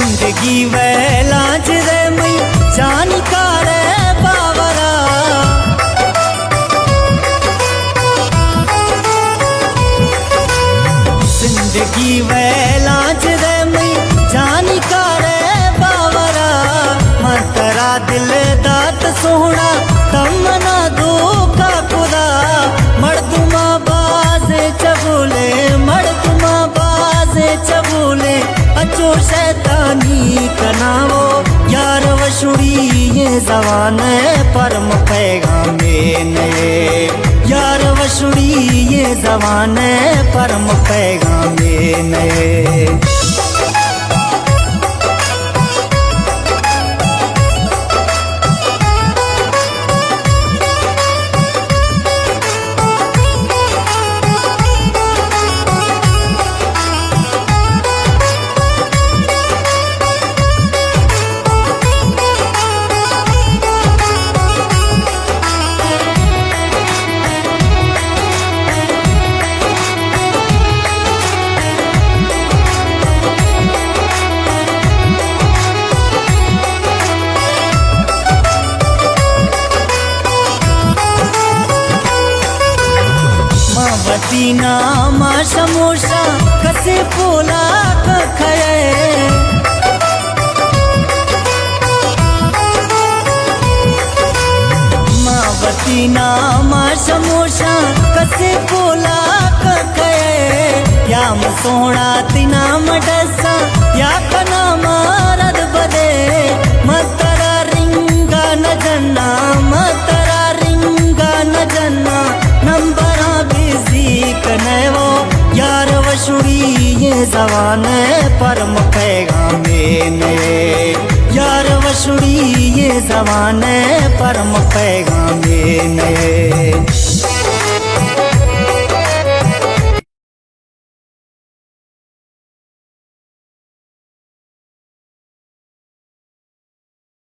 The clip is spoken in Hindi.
जिंदगी वैलाज रे मई जानकार बावरा। जिंदगी वैलाज रे मई जानकार बावरा। मतरा दिल दात सोहना तमना दो का खुदा। मर्दुमा बाजे चबूले मर्दुमा बाजे चबूले अचो शैतानी कनावो यार वशुड़ी ये जवान परम पैगामे नए। यार वशुड़ी ये जवान परम पैगामे नए। वतीना मा समोसा कसे पोला खये। माँ वतीना मा समोसा कसे पोला खये। या सोना तिना मडसा या कना मारद बदे। मतरा रिंगा न जन्ना मतरा रिंगा न जन्ना नंबरा कनेवो यार वशुड़ी ये जवान परम पैगामे नए। यार वशुड़ी ये जवान परम पैगामे नए।